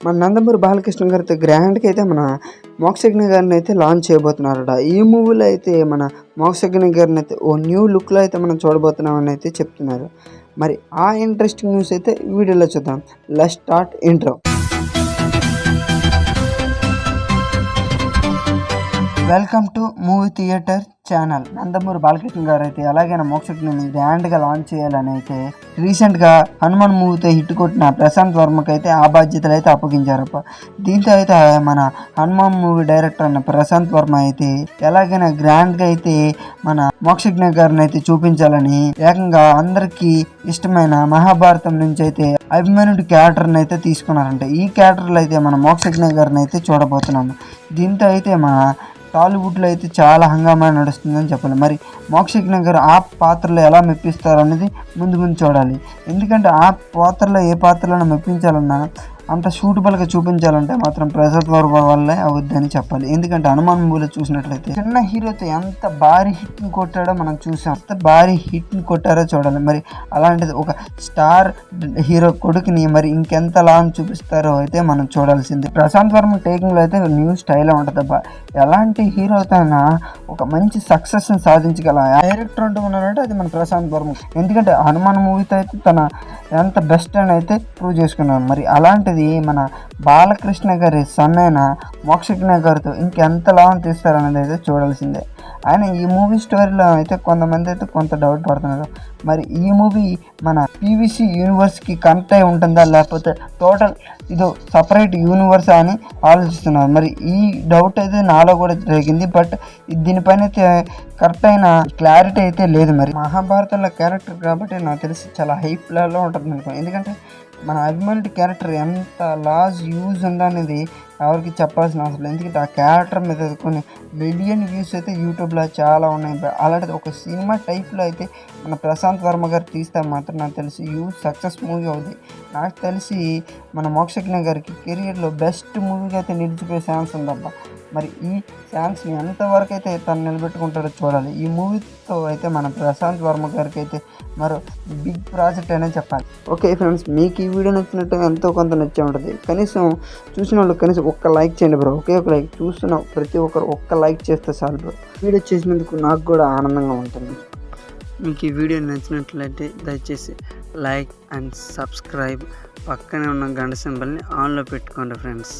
మన నందమూరి బాలకృష్ణ గారితో గ్రాండ్గా అయితే మన మోక్షజ్ఞ గారిని అయితే లాంచ్ చేయబోతున్నారట. ఈ మూవీలో అయితే మన మోక్షజ్ఞ గారిని అయితే ఓ న్యూ లుక్లో అయితే మనం చూడబోతున్నామని అయితే చెప్తున్నారు. మరి ఆ ఇంట్రెస్టింగ్ న్యూస్ అయితే వీడియోలో చూద్దాం. Let's start intro. Welcome to movie theatre channel. Nandamuri Balakrishna గారు అయితే ఎలాగైనా మోక్షజ్ఞని గ్రాండ్గా లాంచ్ చేయాలని అయితే రీసెంట్గా హనుమాన్ మూవీతో హిట్ కొట్టిన ప్రశాంత్ వర్మకి అయితే ఆ బాధ్యతలు అయితే అప్పగించారు. దీంతో అయితే మన హనుమాన్ మూవీ డైరెక్టర్ అన్న ప్రశాంత్ వర్మ అయితే ఎలాగైనా గ్రాండ్గా అయితే మన మోక్షజ్ఞ గారిని అయితే చూపించాలని ఏకంగా అందరికీ ఇష్టమైన మహాభారతం నుంచి అయితే అభిమన్యుడి క్యారెక్టర్ని అయితే తీసుకున్నారంట. ఈ క్యారెక్టర్లో అయితే మన మోక్షజ్ఞ గారిని అయితే చూడబోతున్నాము. దీంతో అయితే మన టాలీవుడ్లో అయితే చాలా హంగామా నడుస్తుందని చెప్పాలి. మరి మోక్షజ్ఞ గారు ఆ పాత్రలో ఎలా మెప్పిస్తారు అనేది ముందు చూడాలి. ఎందుకంటే ఆ పాత్రలో ఏ పాత్రలను మెప్పించాలన్నా అంత సూటబుల్గా చూపించాలంటే మాత్రం ప్రశాంత్ వర్మ వల్లే అవుద్దని చెప్పాలి. ఎందుకంటే హనుమాన్ మూవీలో చూసినట్లయితే చిన్న హీరోతో ఎంత భారీ హిట్ని కొట్టాడో మనం చూసాం. ఎంత భారీ హిట్ని కొట్టారో చూడాలి. మరి అలాంటిది ఒక స్టార్ హీరో కొడుకుని మరి ఇంకెంత లాంగ్ చూపిస్తారో అయితే మనం చూడాల్సిందే. ప్రశాంత్ వర్మ టేకింగ్లో అయితే న్యూ స్టైల్ ఉంటుంది. ఎలాంటి హీరోతో అయినా ఒక మంచి సక్సెస్ని సాధించగల డైరెక్టర్ అంటూ ఉన్నారంటే అది మన ప్రశాంత్ వర్మ. ఎందుకంటే హనుమాన్ మూవీతో అయితే తన ఎంత బెస్ట్ అని అయితే ప్రూవ్ చేసుకున్నాను. మరి అలాంటిది మన బాలకృష్ణ గారి సన్ అయిన మోక్షజ్ఞ గారితో ఇంకెంత లాభం తీస్తారనేది అయితే చూడాల్సిందే. ఆయన ఈ మూవీ స్టోరీలో అయితే కొంతమంది అయితే కొంత డౌట్ పడుతున్నారు. మరి ఈ మూవీ మన పీవీసీ యూనివర్స్కి కనెక్ట్ అయి ఉంటుందా లేకపోతే టోటల్ ఇదో సపరేట్ యూనివర్స్ అని ఆలోచిస్తున్నారు. మరి ఈ డౌట్ అయితే నాలో కూడా జరిగింది. బట్ దీనిపైన అయితే కరెక్ట్ అయిన క్లారిటీ అయితే లేదు. మరి మహాభారతంలో క్యారెక్టర్ కాబట్టి నాకు తెలిసి చాలా హైప్ లెవెల్లో ఉంటుంది అనుకో. ఎందుకంటే మన అభిమన్యుడి క్యారెక్టర్ ఎంత లాజ్ యూజ్ ఉందా అనేది ఎవరికి చెప్పాల్సిన అవసరం లేదు. ఎందుకంటే ఆ క్యారెక్టర్ మీద కొన్ని మిలియన్ వ్యూస్ అయితే యూట్యూబ్లో చాలా ఉన్నాయి. అలాంటిది ఒక సినిమా టైప్లో అయితే మన ప్రశాంత్ వర్మ గారు తీస్తే మాత్రం నాకు తెలిసి హ్యూజ్ సక్సెస్ మూవీ అవుతుంది. నాకు తెలిసి మన మోక్షజ్ఞ గారికి కెరియర్లో బెస్ట్ మూవీగా అయితే నిలిచిపోయే ఛాన్స్ ఉందబ్బా. మరి ఈ ఛాన్స్ని ఎంతవరకు అయితే తను నిలబెట్టుకుంటాడో చూడాలి. ఈ మూవీతో అయితే మన ప్రశాంత్ వర్మ గారికి అయితే మరో బిగ్ ప్రాజెక్ట్ అనే చెప్పాలి. ఓకే ఫ్రెండ్స్, మీకు ఈ వీడియో నచ్చినట్టు ఎంతో కొంత నచ్చే ఉంటుంది. కనీసం చూసిన వాళ్ళు కనీసం ఒక్క లైక్ చేయండి బ్రో. ఒకే ఒక లైక్, చూస్తున్న ప్రతి ఒక్కరు ఒక్క లైక్ చేస్తే చాలు బ్రో. వీడియో చేసినందుకు నాకు కూడా ఆనందంగా ఉంటుంది. మీకు ఈ వీడియో నచ్చినట్లయితే దయచేసి లైక్ అండ్ సబ్స్క్రైబ్, పక్కనే ఉన్న గంట సింబల్ని ఆన్లో పెట్టుకోండి ఫ్రెండ్స్.